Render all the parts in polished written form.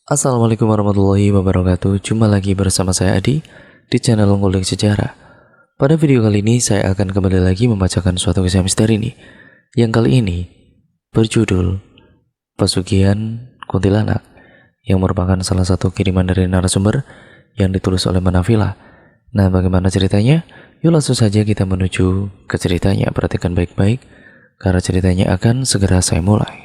Assalamualaikum warahmatullahi wabarakatuh. Jumpa lagi bersama saya Adi di channel Ngulik Sejarah. Pada video kali ini saya akan kembali lagi membacakan suatu kisah misteri nih, yang kali ini berjudul Pesugihan Kuntilanak, yang merupakan salah satu kiriman dari narasumber yang ditulis oleh Manafila. Nah, bagaimana ceritanya? Yuk langsung saja kita menuju ke ceritanya. Perhatikan baik-baik karena ceritanya akan segera saya mulai.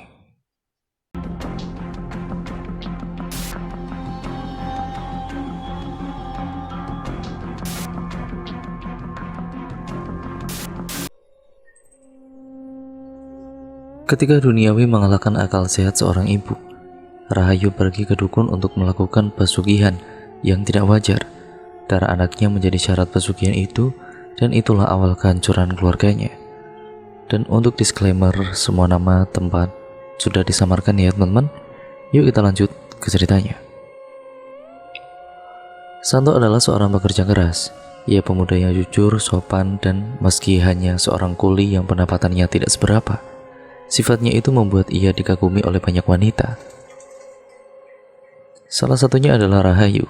Ketika duniawi mengalahkan akal sehat seorang ibu, Rahayu pergi ke dukun untuk melakukan pesugihan yang tidak wajar. Darah anaknya menjadi syarat pesugihan itu, dan itulah awal kehancuran keluarganya. Dan untuk disclaimer, semua nama tempat sudah disamarkan ya teman-teman. Yuk kita lanjut ke ceritanya. Santo adalah seorang pekerja keras. Ia pemuda yang jujur, sopan, dan meski hanya seorang kuli yang pendapatannya tidak seberapa, sifatnya itu membuat ia dikagumi oleh banyak wanita. Salah satunya adalah Rahayu,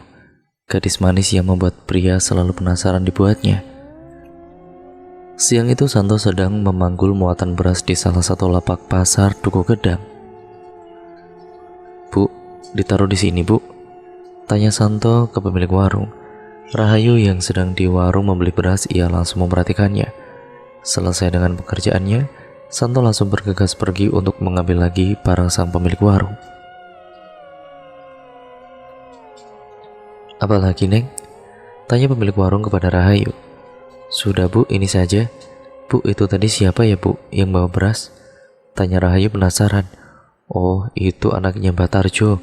gadis manis yang membuat pria selalu penasaran dibuatnya. Siang itu Santo sedang memanggul muatan beras di salah satu lapak pasar Duku Gedang. "Bu, ditaruh di sini, Bu," tanya Santo ke pemilik warung. Rahayu yang sedang di warung membeli beras, ia langsung memperhatikannya. Selesai dengan pekerjaannya, Santo langsung bergegas pergi untuk mengambil lagi barang sang pemilik warung. "Apa lagi, Neng?" tanya pemilik warung kepada Rahayu. "Sudah, Bu, ini saja." "Bu, itu tadi siapa ya, Bu, yang bawa beras?" tanya Rahayu penasaran. "Oh, itu anaknya Mbak Tarjo,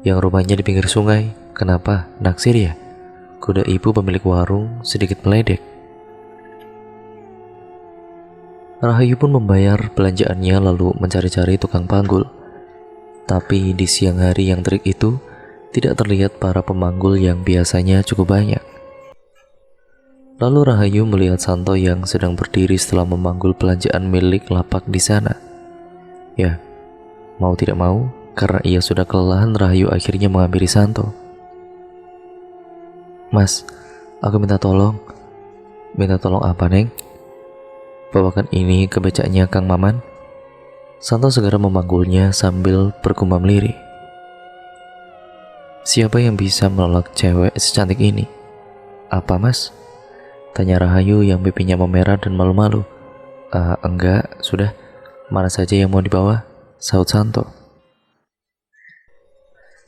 yang rumahnya di pinggir sungai. Kenapa, naksir ya?" kuda ibu pemilik warung sedikit meledek. Rahayu pun membayar belanjaannya lalu mencari-cari tukang panggul. Tapi di siang hari yang terik itu, tidak terlihat para pemanggul yang biasanya cukup banyak. Lalu Rahayu melihat Santo yang sedang berdiri setelah memanggul belanjaan milik lapak di sana. Ya, mau tidak mau, karena ia sudah kelelahan, Rahayu akhirnya menghampiri Santo. "Mas, aku minta tolong." "Minta tolong apa, Neng?" "Bawakan ini ke becaknya Kang Maman." Santo segera memanggulnya sambil bergumam lirih. "Siapa yang bisa menolak cewek secantik ini?" "Apa, Mas?" tanya Rahayu yang pipinya memerah dan malu-malu. Enggak, sudah, mana saja yang mau dibawa," sahut Santo.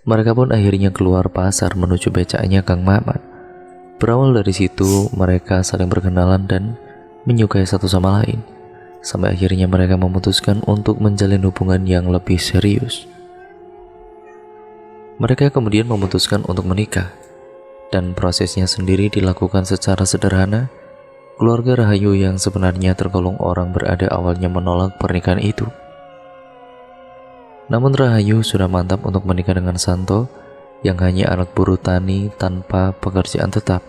Mereka pun akhirnya keluar pasar menuju becaknya Kang Maman. Berawal dari situ, mereka saling berkenalan dan menyukai satu sama lain, sampai akhirnya mereka memutuskan untuk menjalin hubungan yang lebih serius. Mereka kemudian memutuskan untuk menikah, dan prosesnya sendiri dilakukan secara sederhana. Keluarga Rahayu yang sebenarnya tergolong orang berada awalnya menolak pernikahan itu. Namun Rahayu sudah mantap untuk menikah dengan Santo yang hanya anak buruh tani tanpa pekerjaan tetap.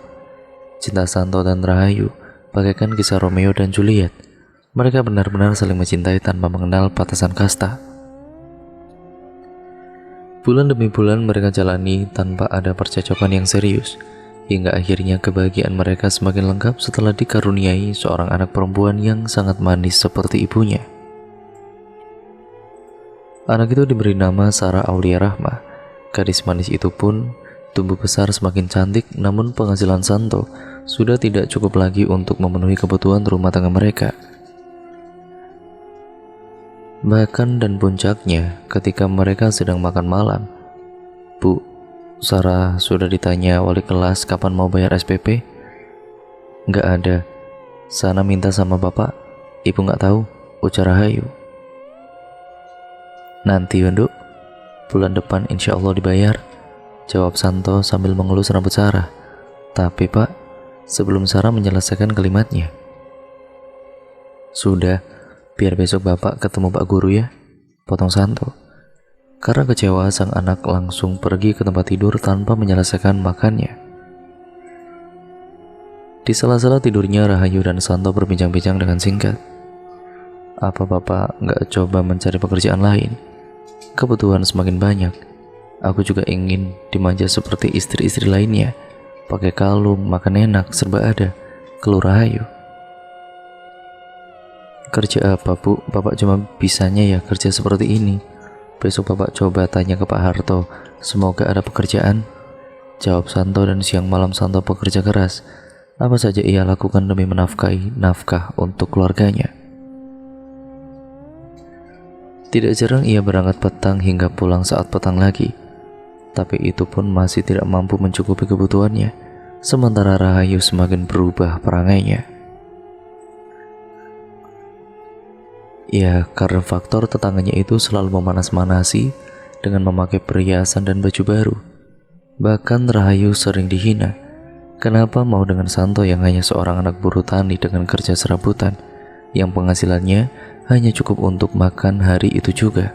Cinta Santo dan Rahayu bagaikan kisah Romeo dan Juliet. Mereka benar-benar saling mencintai tanpa mengenal batasan kasta. Bulan demi bulan mereka jalani tanpa ada percakapan yang serius, hingga akhirnya kebahagiaan mereka semakin lengkap setelah dikaruniai seorang anak perempuan yang sangat manis seperti ibunya. Anak itu diberi nama Sarah Aulia Rahma. Gadis manis itu pun tumbuh besar semakin cantik, namun penghasilan Santo sudah tidak cukup lagi untuk memenuhi kebutuhan rumah tangga mereka. Bahkan dan puncaknya ketika mereka sedang makan malam. "Bu, Sarah sudah ditanya wali kelas kapan mau bayar SPP?" "Nggak ada. Sana minta sama bapak." "Ibu nggak tahu," ujar Rahayu. "Nanti, Nduk. Bulan depan insya Allah dibayar," jawab Santo sambil mengelus rambut Sarah. "Tapi Pak," sebelum Sarah menyelesaikan kalimatnya. "Sudah, biar besok Bapak ketemu Pak Guru ya," potong Santo. Karena kecewa, sang anak langsung pergi ke tempat tidur tanpa menyelesaikan makannya. Di sela-sela tidurnya, Rahayu dan Santo berbincang-bincang dengan singkat. "Apa Bapak nggak coba mencari pekerjaan lain? Kebutuhan semakin banyak. Aku juga ingin dimanja seperti istri-istri lainnya, pakai kalung, makan enak, serba ada. Keluh Rahayu. Kerja apa bu? Bapak cuma bisanya ya kerja seperti ini. Besok bapak coba tanya ke Pak Harto, semoga ada pekerjaan. Jawab Santo, dan siang malam Santo bekerja keras. Apa saja ia lakukan demi menafkahi nafkah untuk keluarganya. Tidak jarang ia berangkat petang hingga pulang saat petang lagi. Tapi itu pun masih tidak mampu mencukupi kebutuhannya. Sementara Rahayu semakin berubah perangainya. Ya, karena faktor tetangganya itu selalu memanas-manasi dengan memakai perhiasan dan baju baru. Bahkan Rahayu sering dihina. Kenapa mau dengan Santo yang hanya seorang anak buruh tani dengan kerja serabutan, yang penghasilannya hanya cukup untuk makan hari itu juga.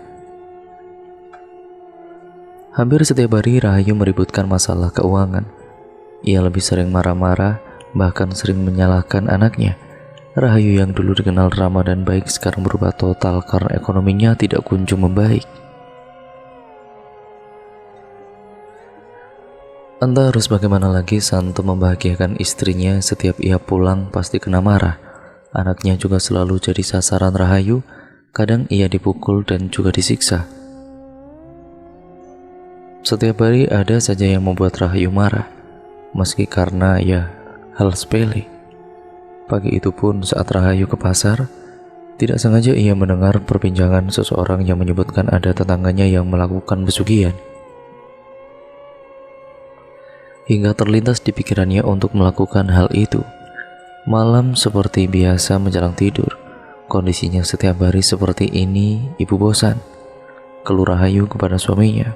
Hampir setiap hari Rahayu meributkan masalah keuangan. Ia lebih sering marah-marah, bahkan sering menyalahkan anaknya. Rahayu yang dulu dikenal ramah dan baik sekarang berubah total karena ekonominya tidak kunjung membaik. Entah harus bagaimana lagi Santo membahagiakan istrinya. Setiap ia pulang pasti kena marah. Anaknya juga selalu jadi sasaran Rahayu. Kadang ia dipukul dan juga disiksa. Setiap hari ada saja yang membuat Rahayu marah, meski karena ya hal sepele. Pagi itu pun saat Rahayu ke pasar, tidak sengaja ia mendengar perbincangan seseorang yang menyebutkan ada tetangganya yang melakukan pesugihan. Hingga terlintas di pikirannya untuk melakukan hal itu. Malam seperti biasa menjelang tidur, kondisinya setiap hari seperti ini. Ibu bosan, keluh Rahayu kepada suaminya.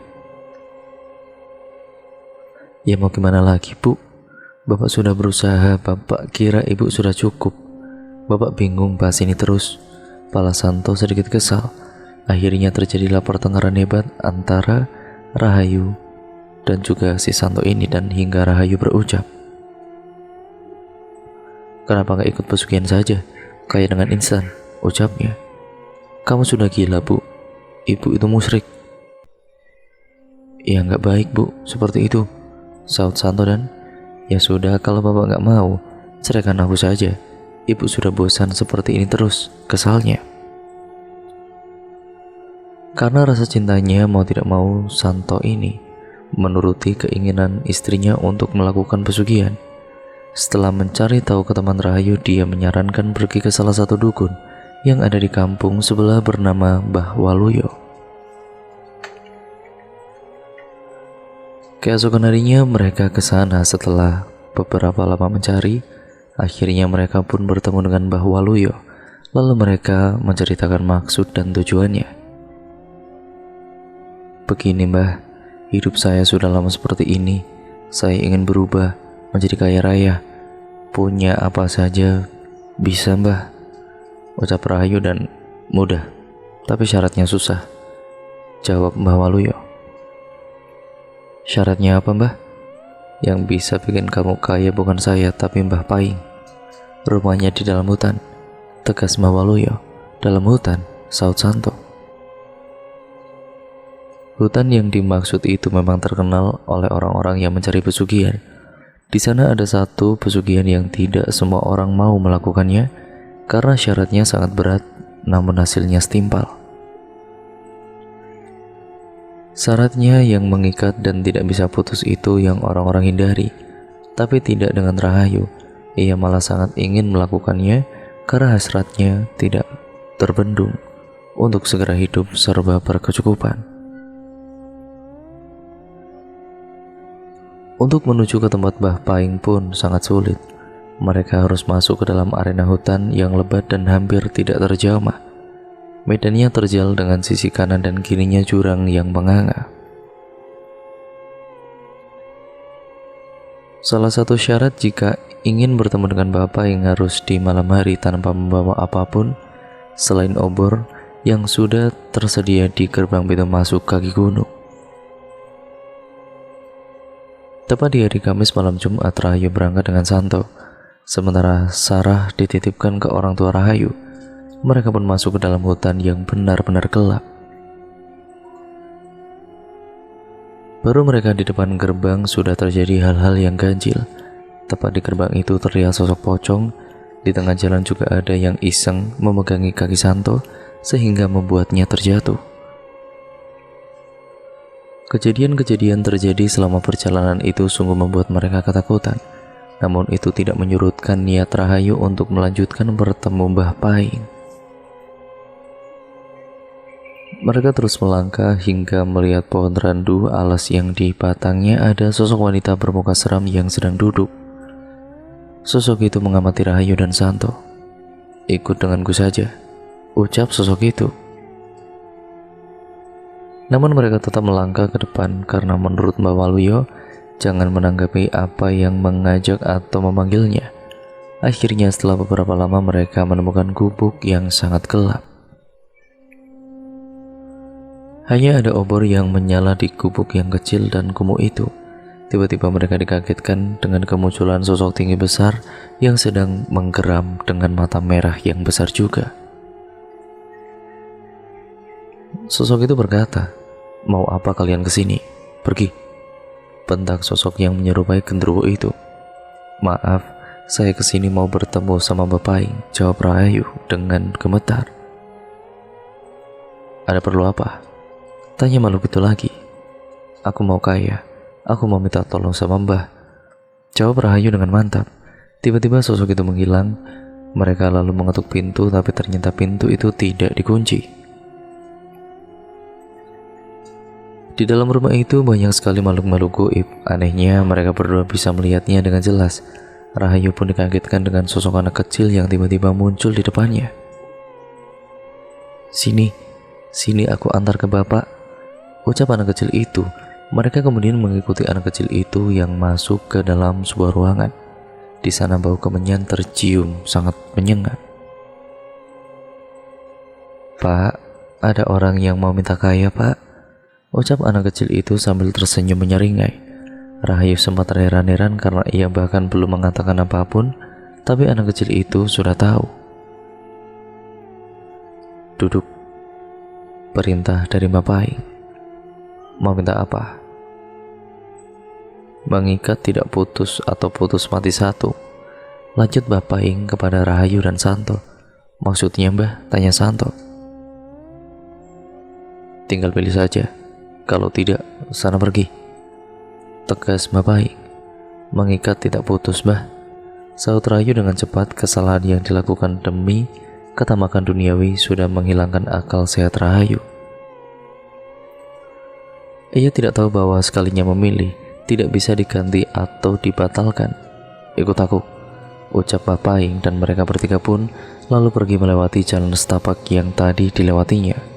Ya mau gimana lagi bu? Bapak sudah berusaha, bapak kira ibu sudah cukup. Bapak bingung bahas ini terus. Pala Santo sedikit kesal. Akhirnya terjadilah pertengkaran hebat antara Rahayu dan juga si Santo ini, dan hingga Rahayu berucap, kenapa gak ikut pesugihan saja, kayak dengan instan, ucapnya. Kamu sudah gila bu, ibu itu musyrik. Ya gak baik bu, seperti itu, saut Santo. Dan ya sudah, kalau bapak gak mau, ceraikan aku saja. Ibu sudah bosan seperti ini terus, kesalnya. Karena rasa cintanya mau tidak mau, Santo ini menuruti keinginan istrinya untuk melakukan pesugihan. Setelah mencari tahu ke teman Rahayu, dia menyarankan pergi ke salah satu dukun yang ada di kampung sebelah bernama Mbah Waluyo. Keesokan harinya mereka ke sana. Setelah beberapa lama mencari, akhirnya mereka pun bertemu dengan Mbah Waluyo. Lalu mereka menceritakan maksud dan tujuannya. Begini mbah, hidup saya sudah lama seperti ini. Saya ingin berubah menjadi kaya raya, punya apa saja bisa mbah, ucap Rahayu. Dan mudah, tapi syaratnya susah, jawab Mbah Waluyo. Syaratnya apa mbah? Yang bisa bikin kamu kaya bukan saya, tapi Mbah Paing. Rumahnya di dalam hutan, tegas Mbah Waluyo. Dalam hutan, saut Santo. Hutan yang dimaksud itu memang terkenal oleh orang-orang yang mencari pesugihan. Di sana ada satu pesugihan yang tidak semua orang mau melakukannya karena syaratnya sangat berat, namun hasilnya setimpal. Syaratnya yang mengikat dan tidak bisa putus itu yang orang-orang hindari. Tapi tidak dengan Rahayu. Ia malah sangat ingin melakukannya karena hasratnya tidak terbendung untuk segera hidup serba berkecukupan. Untuk menuju ke tempat Mbah Paing pun sangat sulit. Mereka harus masuk ke dalam arena hutan yang lebat dan hampir tidak terjamah. Medannya terjal dengan sisi kanan dan kirinya jurang yang menganga. Salah satu syarat jika ingin bertemu dengan Mbah Paing harus di malam hari tanpa membawa apapun selain obor yang sudah tersedia di gerbang pintu masuk kaki gunung. Tepat di hari Kamis malam Jumat, Rahayu berangkat dengan Santo. Sementara Sarah dititipkan ke orang tua Rahayu. Mereka pun masuk ke dalam hutan yang benar-benar gelap. Baru mereka di depan gerbang sudah terjadi hal-hal yang ganjil. Tepat di gerbang itu terlihat sosok pocong. Di tengah jalan juga ada yang iseng memegangi kaki Santo sehingga membuatnya terjatuh. Kejadian-kejadian terjadi selama perjalanan itu sungguh membuat mereka ketakutan. Namun itu tidak menyurutkan niat Rahayu untuk melanjutkan bertemu Mbah Paing. Mereka terus melangkah hingga melihat pohon randu alas yang di batangnya ada sosok wanita bermuka seram yang sedang duduk. Sosok itu mengamati Rahayu dan Santo. "Ikut denganku saja," ucap sosok itu. Namun mereka tetap melangkah ke depan karena menurut Mbak Waluyo, jangan menanggapi apa yang mengajak atau memanggilnya. Akhirnya setelah beberapa lama mereka menemukan gubuk yang sangat gelap. Hanya ada obor yang menyala di gubuk yang kecil dan kumuh itu. Tiba-tiba mereka dikagetkan dengan kemunculan sosok tinggi besar yang sedang menggeram dengan mata merah yang besar juga. Sosok itu berkata, "Mau apa kalian kesini? Pergi," bentak sosok yang menyerupai genderuwo itu. "Maaf, saya kesini mau bertemu sama Mbak Paing," jawab Rahayu dengan gemetar. "Ada perlu apa?" tanya makhluk itu lagi. "Aku mau kaya, aku mau minta tolong sama Mbah," jawab Rahayu dengan mantap. Tiba-tiba sosok itu menghilang. Mereka lalu mengetuk pintu, tapi ternyata pintu itu tidak dikunci. Di dalam rumah itu banyak sekali makhluk-makhluk goib. Anehnya mereka berdua bisa melihatnya dengan jelas. Rahayu pun dikagetkan dengan sosok anak kecil yang tiba-tiba muncul di depannya. Sini aku antar ke bapak," ucap anak kecil itu. Mereka kemudian mengikuti anak kecil itu yang masuk ke dalam sebuah ruangan. Di sana bau kemenyan tercium sangat menyengat. "Pak, ada orang yang mau minta kaya, Pak," ucap anak kecil itu sambil tersenyum menyeringai. Rahayu sempat terheran-heran karena ia bahkan belum mengatakan apapun, tapi anak kecil itu sudah tahu. "Duduk," perintah dari Mbak Paing. "Mau minta apa?" "Mengikat tidak putus atau putus mati satu," lanjut Mbak Paing kepada Rahayu dan Santo. "Maksudnya Mbah?" tanya Santo. "Tinggal pilih saja. Kalau tidak, sana pergi," tegas Mbak Paing. "Mengikat tidak putus, Mbah," sahut Rahayu dengan cepat. Kesalahan yang dilakukan demi ketamakan duniawi sudah menghilangkan akal sehat Rahayu. Ia tidak tahu bahwa sekalinya memilih tidak bisa diganti atau dibatalkan. "Ikut aku," ucap Mbak Paing, dan mereka bertiga pun lalu pergi melewati jalan setapak yang tadi dilewatinya.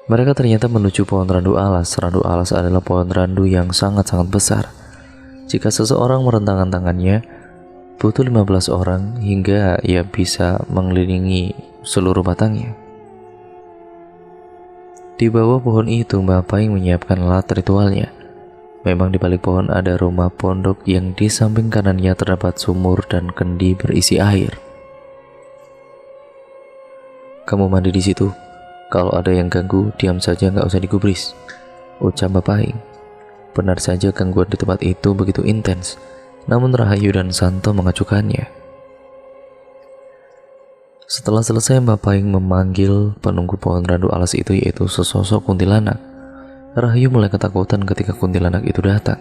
Mereka ternyata menuju pohon randu alas. Randu alas adalah pohon randu yang sangat-sangat besar. Jika seseorang merentangkan tangannya, butuh 15 orang hingga ia bisa mengelilingi seluruh batangnya. Di bawah pohon itu Mbak Paing menyiapkan alat ritualnya. Memang di balik pohon ada rumah pondok yang di samping kanannya terdapat sumur dan kendi berisi air. "Kamu mandi di situ. Kalau ada yang ganggu, diam saja, nggak usah digubris," ucap Mbak Paing. Benar saja gangguan di tempat itu begitu intens, namun Rahayu dan Santo mengacukannya. Setelah selesai, Mbak Paing memanggil penunggu pohon randu alas itu, yaitu sesosok kuntilanak. Rahayu mulai ketakutan ketika kuntilanak itu datang.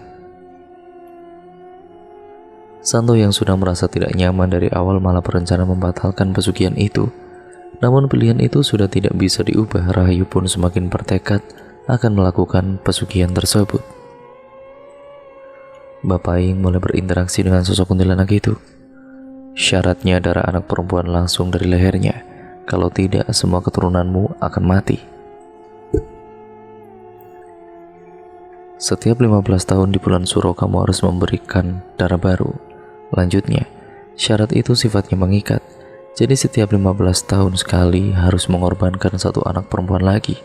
Santo yang sudah merasa tidak nyaman dari awal malah berencana membatalkan pesugihan itu. Namun pilihan itu sudah tidak bisa diubah. Rahayu pun semakin bertekad akan melakukan pesugihan tersebut. Mbak Paing mulai berinteraksi dengan sosok kuntilanak itu. Syaratnya darah anak perempuan langsung dari lehernya. Kalau tidak, semua keturunanmu akan mati. Setiap 15 tahun di bulan Suro kamu harus memberikan darah baru. Lanjutnya, syarat itu sifatnya mengikat. Jadi setiap 15 tahun sekali harus mengorbankan satu anak perempuan lagi.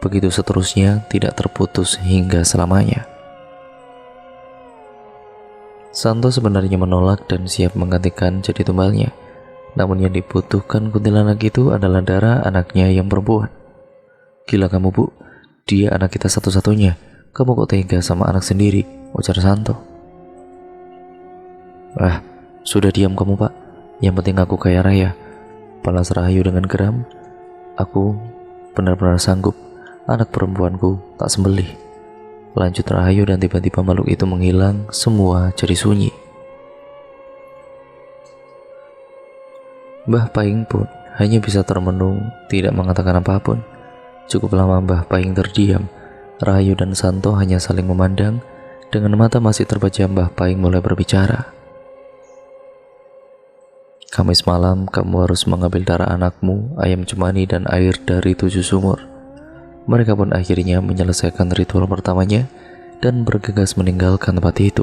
Begitu seterusnya, tidak terputus hingga selamanya. Santo sebenarnya menolak dan siap menggantikan jadi tumbalnya. Namun yang dibutuhkan kuntilanak itu adalah darah anaknya yang perempuan. "Gila kamu, Bu? Dia anak kita satu-satunya. Kamu kok tega sama anak sendiri, ujar Santo. Ah, sudah diam kamu pak. Yang penting aku kaya raya, balas Rahayu dengan geram. Aku benar-benar sanggup. Anak perempuanku tak sembelih, lanjut Rahayu, dan tiba-tiba makhluk itu menghilang. Semua jadi sunyi. Mbah Paing pun hanya bisa termenung, tidak mengatakan apapun. Cukup lama Mbah Paing terdiam. Rahayu dan Santo hanya saling memandang. Dengan mata masih terpejam, Mbah Paing mulai berbicara. Kamis malam kamu harus mengambil darah anakmu, ayam cemani, dan air dari 7 sumur. Mereka pun akhirnya menyelesaikan ritual pertamanya dan bergegas meninggalkan tempat itu.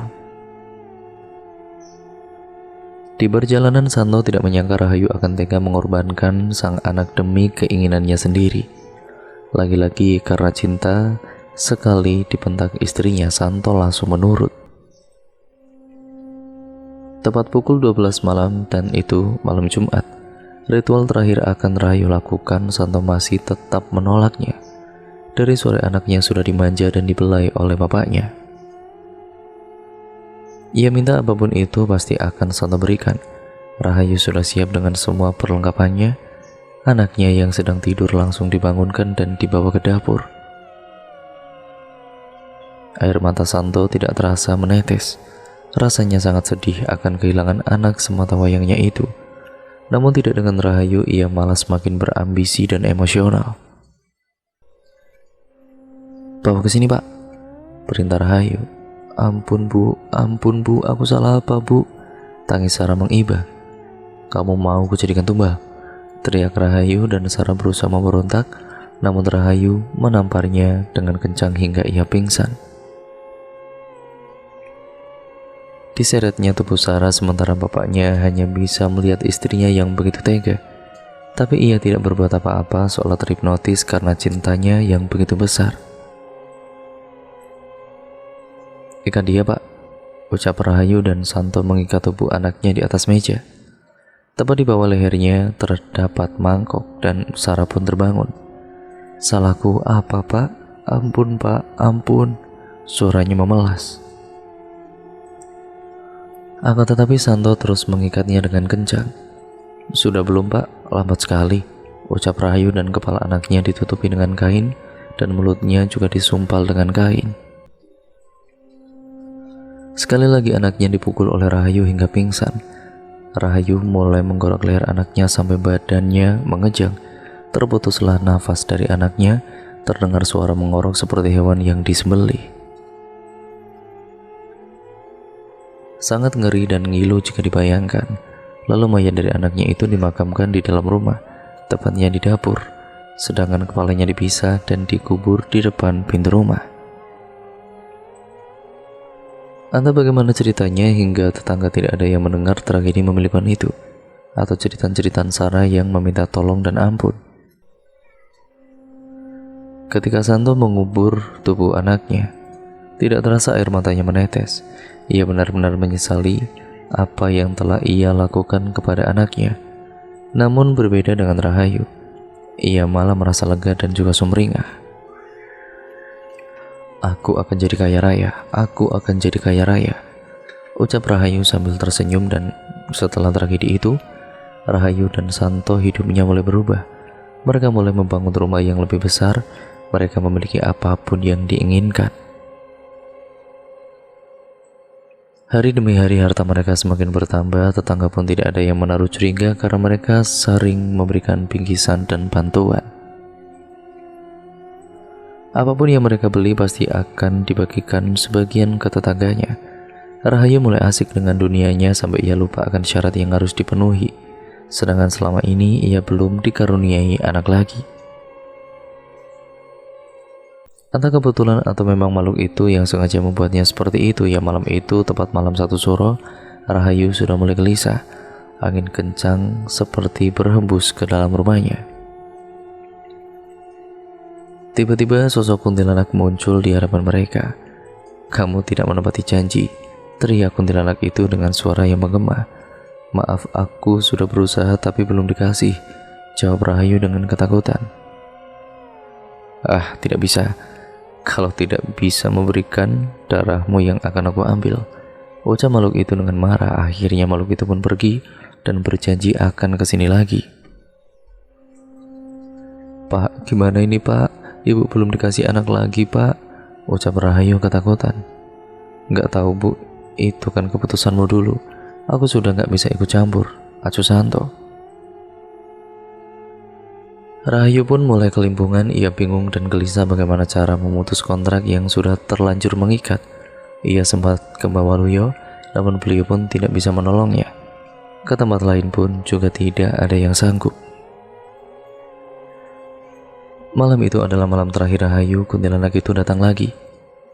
Di perjalanan, Santo tidak menyangka Rahayu akan tega mengorbankan sang anak demi keinginannya sendiri. Lagi-lagi karena cinta, sekali dibentak istrinya, Santo langsung menurut. Tepat pukul 12 malam, dan itu malam Jumat, ritual terakhir akan Rahayu lakukan. Santo masih tetap menolaknya. Dari sore anaknya sudah dimanja dan dibelai oleh bapaknya. Ia minta apapun itu pasti akan Santo berikan. Rahayu sudah siap dengan semua perlengkapannya. Anaknya yang sedang tidur langsung dibangunkan dan dibawa ke dapur. Air mata Santo tidak terasa menetes. Rasanya sangat sedih akan kehilangan anak semata wayangnya itu. Namun tidak dengan Rahayu, ia malah semakin berambisi dan emosional. Bawa ke sini pak, perintah Rahayu. Ampun bu, aku salah apa bu? Tangis Sarah mengibah. Kamu mau kujadikan tumbal? Teriak Rahayu, dan Sarah berusaha memberontak. Namun Rahayu menamparnya dengan kencang hingga ia pingsan. Diseretnya tubuh Sarah, sementara bapaknya hanya bisa melihat istrinya yang begitu tega. Tapi ia tidak berbuat apa-apa, seolah terhipnotis karena cintanya yang begitu besar. Ikat dia pak, ucap Rahayu, dan Santo mengikat tubuh anaknya di atas meja. Tepat di bawah lehernya terdapat mangkok, dan Sarah pun terbangun. Salahku apa pak? Ampun pak, ampun, suaranya memelas. Akan tetapi Santo terus mengikatnya dengan kencang. Sudah belum pak, lambat sekali, ucap Rahayu, dan kepala anaknya ditutupi dengan kain dan mulutnya juga disumpal dengan kain. Sekali lagi anaknya dipukul oleh Rahayu hingga pingsan. Rahayu mulai menggorok leher anaknya sampai badannya mengejang. Terputuslah nafas dari anaknya, terdengar suara mengorok seperti hewan yang disembelih. Sangat ngeri dan ngilu jika dibayangkan. Lalu mayat dari anaknya itu dimakamkan di dalam rumah, tepatnya di dapur, sedangkan kepalanya dipisah dan dikubur di depan pintu rumah. Entah bagaimana ceritanya hingga tetangga tidak ada yang mendengar tragedi memilukan itu, atau cerita-cerita Sarah yang meminta tolong dan ampun. Ketika Santo mengubur tubuh anaknya, tidak terasa air matanya menetes. Ia benar-benar menyesali apa yang telah ia lakukan kepada anaknya. Namun berbeda dengan Rahayu, ia malah merasa lega dan juga sumringah. Aku akan jadi kaya raya, aku akan jadi kaya raya, ucap Rahayu sambil tersenyum. Dan setelah tragedi itu, Rahayu dan Santo hidupnya mulai berubah. Mereka mulai membangun rumah yang lebih besar. Mereka memiliki apapun yang diinginkan. Hari demi hari harta mereka semakin bertambah. Tetangga pun tidak ada yang menaruh curiga karena mereka sering memberikan bingkisan dan bantuan. Apapun yang mereka beli pasti akan dibagikan sebagian ke tetangganya. Rahayu mulai asik dengan dunianya sampai ia lupa akan syarat yang harus dipenuhi. Sedangkan selama ini ia belum dikaruniai anak lagi. Entah kebetulan atau memang makhluk itu yang sengaja membuatnya seperti itu, ya malam itu tepat malam 1 Suro, Rahayu sudah mulai gelisah. Angin kencang seperti berhembus ke dalam rumahnya. Tiba-tiba sosok kuntilanak muncul di hadapan mereka. Kamu tidak menepati janji, teriak kuntilanak itu dengan suara yang menggema. Maaf, aku sudah berusaha tapi belum dikasih, jawab Rahayu dengan ketakutan. Ah, tidak bisa. Kalau tidak bisa memberikan, darahmu yang akan aku ambil. Ucap makhluk itu dengan marah. Akhirnya makhluk itu pun pergi dan berjanji akan kesini lagi. Pak, gimana ini Pak? Ibu belum dikasih anak lagi Pak, ucap Rahayu ketakutan. Nggak tahu Bu, itu kan keputusanmu dulu. Aku sudah nggak bisa ikut campur, acuh Santo. Rahayu pun mulai kelimpungan. Ia bingung dan gelisah bagaimana cara memutus kontrak yang sudah terlanjur mengikat. Ia sempat ke Bawaluyo, namun beliau pun tidak bisa menolongnya. Ke tempat lain pun juga tidak ada yang sanggup. Malam itu adalah malam terakhir Rahayu. Kuntilanak itu datang lagi.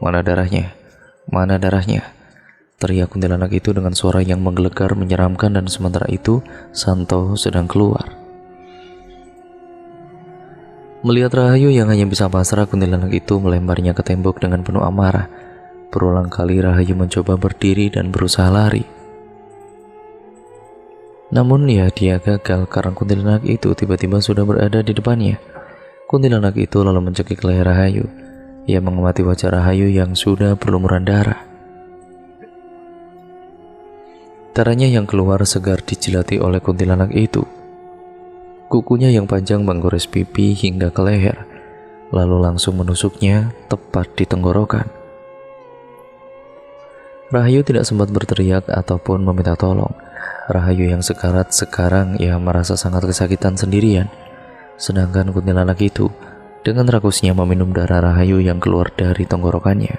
Mana darahnya? Mana darahnya? Teriak kuntilanak itu dengan suara yang menggelegar menyeramkan, dan sementara itu Santo sedang keluar. Melihat Rahayu yang hanya bisa pasrah, kuntilanak itu melemparnya ke tembok dengan penuh amarah. Berulang kali Rahayu mencoba berdiri dan berusaha lari. Namun ya dia gagal karena kuntilanak itu tiba-tiba sudah berada di depannya. Kuntilanak itu lalu mencekik leher Rahayu. Ia mengamati wajah Rahayu yang sudah berlumuran darah. Darahnya yang keluar segar dijilati oleh kuntilanak itu. Kukunya yang panjang menggores pipi hingga ke leher, lalu langsung menusuknya tepat di tenggorokan. Rahayu tidak sempat berteriak ataupun meminta tolong. Rahayu yang sekarat sekarang ia merasa sangat kesakitan sendirian. Sedangkan kuntilanak itu dengan rakusnya meminum darah Rahayu yang keluar dari tenggorokannya.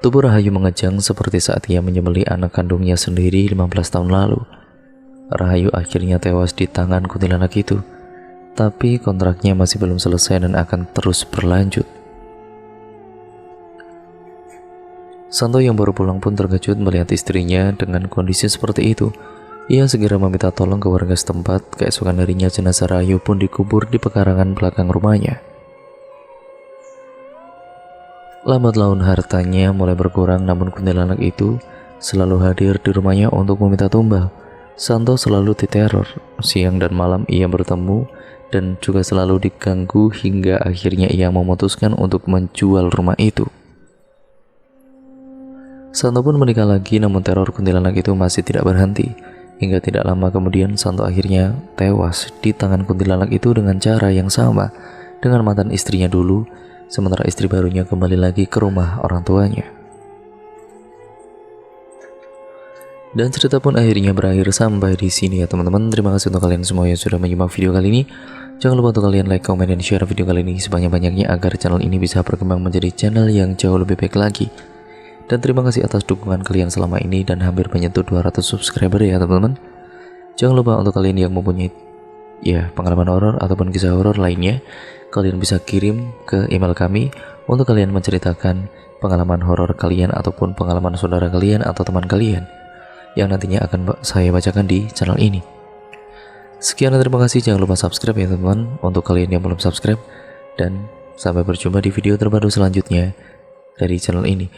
Tubuh Rahayu mengejang seperti saat ia menyembelih anak kandungnya sendiri 15 tahun lalu. Rahayu akhirnya tewas di tangan kuntilanak itu, tapi kontraknya masih belum selesai dan akan terus berlanjut. Santo yang baru pulang pun terkejut melihat istrinya dengan kondisi seperti itu. Ia segera meminta tolong ke warga setempat. Keesokan harinya jenazah Rahayu pun dikubur di pekarangan belakang rumahnya. Lambat laun hartanya mulai berkurang, namun kuntilanak itu selalu hadir di rumahnya untuk meminta tumbal. Santo selalu diteror, siang dan malam ia bertemu dan juga selalu diganggu hingga akhirnya ia memutuskan untuk menjual rumah itu. Santo pun menikah lagi, namun teror kuntilanak itu masih tidak berhenti. Hingga tidak lama kemudian Santo akhirnya tewas di tangan kuntilanak itu dengan cara yang sama dengan mantan istrinya dulu, sementara istri barunya kembali lagi ke rumah orang tuanya. Dan cerita pun akhirnya berakhir sampai di sini ya teman-teman. Terima kasih untuk kalian semua yang sudah menyimak video kali ini. Jangan lupa untuk kalian like, comment, dan share video kali ini sebanyak-banyaknya agar channel ini bisa berkembang menjadi channel yang jauh lebih baik lagi. Dan terima kasih atas dukungan kalian selama ini dan hampir menyentuh 200 subscriber ya teman-teman. Jangan lupa untuk kalian yang mempunyai pengalaman horor ataupun kisah horor lainnya, kalian bisa kirim ke email kami untuk kalian menceritakan pengalaman horor kalian ataupun pengalaman saudara kalian atau teman kalian yang nantinya akan saya bacakan di channel ini. Sekian dan terima kasih. Jangan lupa subscribe ya teman-teman untuk kalian yang belum subscribe, dan sampai berjumpa di video terbaru selanjutnya dari channel ini.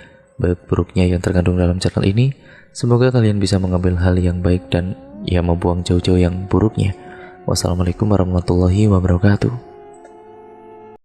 Baik buruknya yang terkandung dalam channel ini, semoga kalian bisa mengambil hal yang baik dan membuang jauh-jauh yang buruknya. Wassalamualaikum warahmatullahi wabarakatuh.